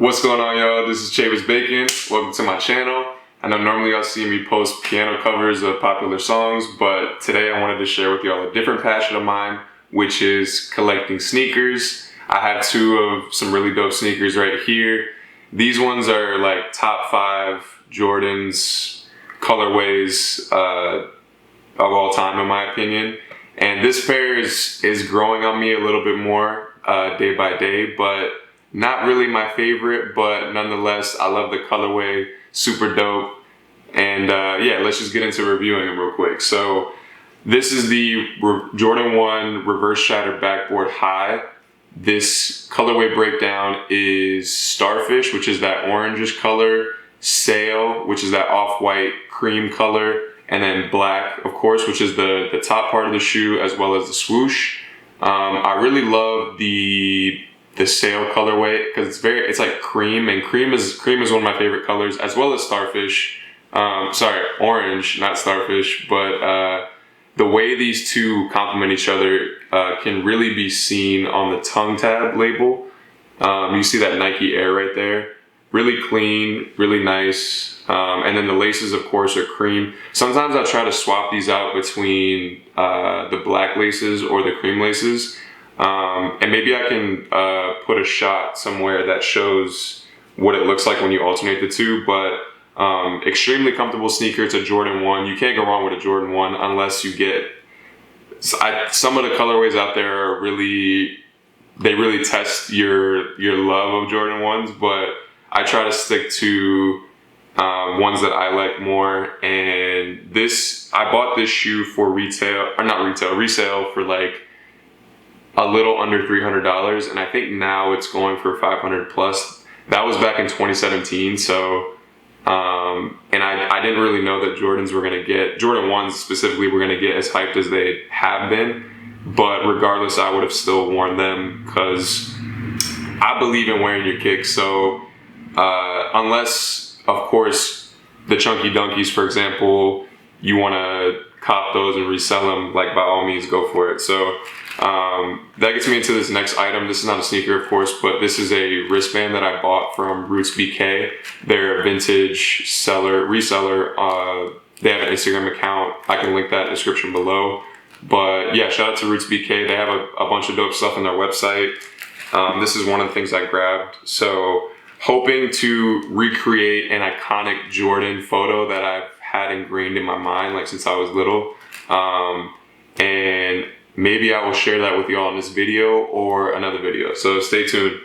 What's going on, y'all? This is Chavis Bacon. Welcome to my channel. I know normally y'all see me post piano covers of popular songs, but today I wanted to share with y'all a different passion of mine, which is collecting sneakers. I have two of some really dope sneakers right here. These ones are like top 5 Jordans, colorways of all time, in my opinion. And this pair is growing on me a little bit more day by day, but not really my favorite, but nonetheless, I love the colorway, super dope. And yeah, let's just get into reviewing them real quick. So this is the Jordan 1 Reverse Shattered Backboard High. This colorway breakdown is Starfish, which is that orangish color, Sail, which is that off-white cream color, and then Black, of course, which is the top part of the shoe, as well as the Swoosh. I really love the Sail colorway because it's like cream, and cream is one of my favorite colors, as well as Starfish. Sorry, orange, not Starfish, but the way these two complement each other can really be seen on the tongue tab label. You see that Nike Air right there. Really clean, really nice. And then the laces, of course, are cream. Sometimes I try to swap these out between the black laces or the cream laces. And maybe I can put a shot somewhere that shows what it looks like when you alternate the two, but extremely comfortable sneaker. It's a Jordan 1. You can't go wrong with a Jordan 1 unless you get... some of the colorways out there are really test your love of Jordan 1s, but I try to stick to ones that I like more. And I bought this shoe for resale for like a little under $300, and I think now it's going for 500 plus. That was back in 2017, so and I didn't really know that Jordan 1s specifically were gonna get as hyped as they have been, but regardless, I would have still worn them because I believe in wearing your kicks. So unless, of course, the Chunky Dunkies, for example, you want to cop those and resell them, like, by all means, go for it. So that gets me into this next item. This is not a sneaker, of course, but this is a wristband that I bought from Roots BK. They're a vintage reseller. They have an Instagram account. I can link that in the description below. But yeah, shout out to Roots BK. They have a bunch of dope stuff on their website. This is one of the things I grabbed. So hoping to recreate an iconic Jordan photo that I've had ingrained in my mind, like, since I was little. And maybe I will share that with y'all in this video or another video, so stay tuned.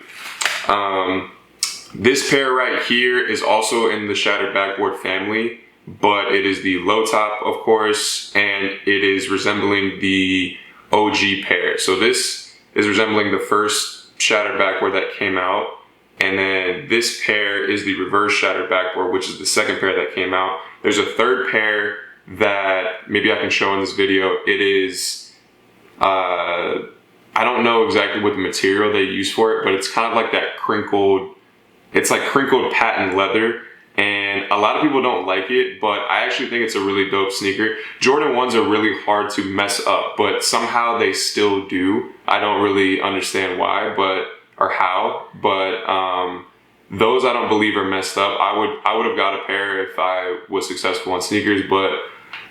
This pair right here is also in the Shattered Backboard family, but it is the low top, of course, and it is resembling the OG pair. So this is resembling the first Shattered Backboard that came out, and then this pair is the Reverse Shattered Backboard, which is the second pair that came out. There's a third pair that maybe I can show in this video. It is I don't know exactly what the material they use for it, but it's kind of like that crinkled patent leather, and a lot of people don't like it, but I actually think it's a really dope sneaker. Jordan 1s are really hard to mess up, but somehow they still do. I don't really understand why, or how, but those I don't believe are messed up. I would have got a pair if I was successful on sneakers, but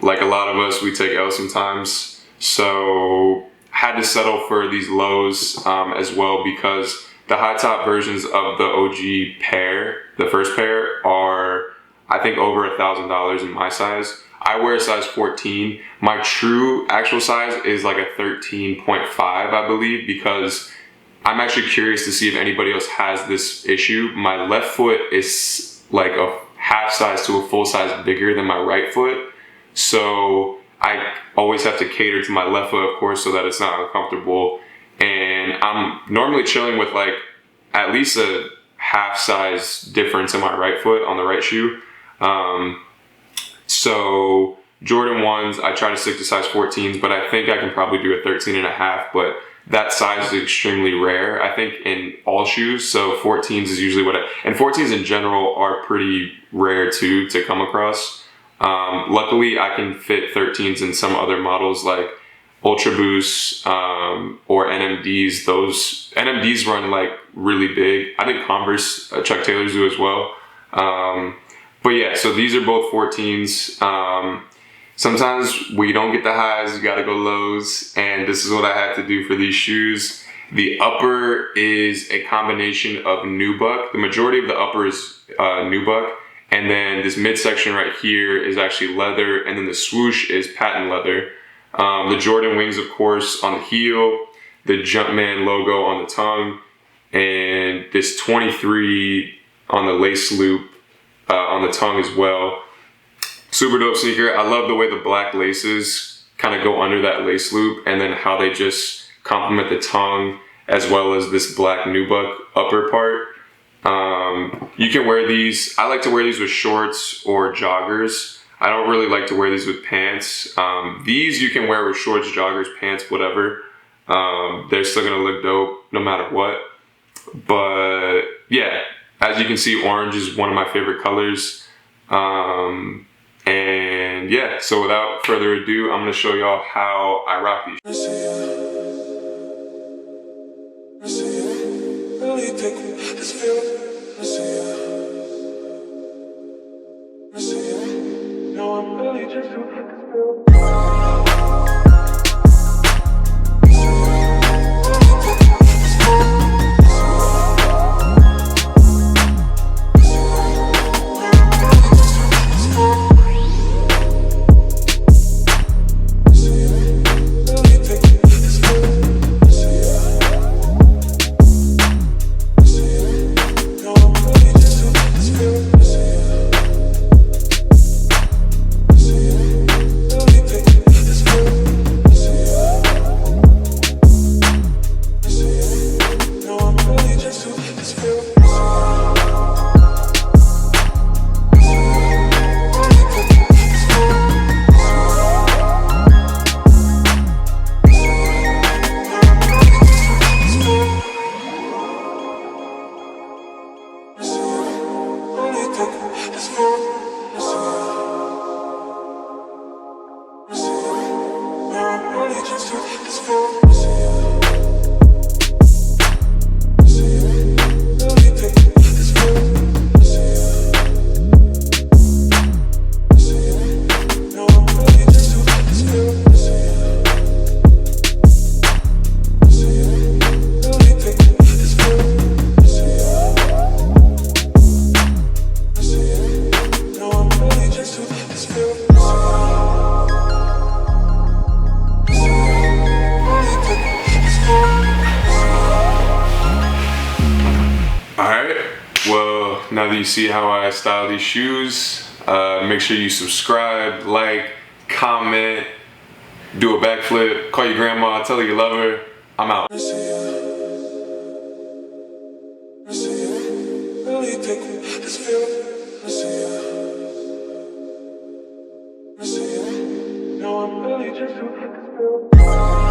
like a lot of us, we take L's sometimes. So had to settle for these lows as well, because the high top versions of the OG pair, the first pair, are I think over $1,000 in my size. I wear a size 14. My true actual size is like a 13.5, I believe, because I'm actually curious to see if anybody else has this issue. My left foot is like a half size to a full size bigger than my right foot. So I always have to cater to my left foot, of course, so that it's not uncomfortable. And I'm normally chilling with like at least a half size difference in my right foot on the right shoe. So Jordan 1s, I try to stick to size 14s, but I think I can probably do a 13.5, but that size is extremely rare, I think, in all shoes. So 14s is usually and 14s in general are pretty rare too to come across. Luckily I can fit 13s in some other models, like Ultra Boosts or NMDs. Those NMDs run like really big. I think Converse, Chuck Taylors do as well. But yeah, so these are both 14s. Sometimes we don't get the highs, you gotta go lows, and this is what I had to do for these shoes. The upper is a combination of nubuck. The majority of the upper is nubuck, and then this midsection right here is actually leather, and then the swoosh is patent leather. The Jordan wings, of course, on the heel, the Jumpman logo on the tongue, and this 23 on the lace loop on the tongue as well. Super dope sneaker. I love the way the black laces kind of go under that lace loop, and then how they just complement the tongue as well as this black nubuck upper part. You can wear these. I like to wear these with shorts or joggers. I don't really like to wear these with pants. These you can wear with shorts, joggers, pants, whatever. They're still gonna look dope no matter what. But yeah, as you can see, orange is one of my favorite colors. And yeah, so without further ado, I'm gonna show y'all how I rock these. Now that you see how I style these shoes, make sure you subscribe, like, comment, do a backflip, call your grandma, tell her you love her. I'm out. No, I'm really just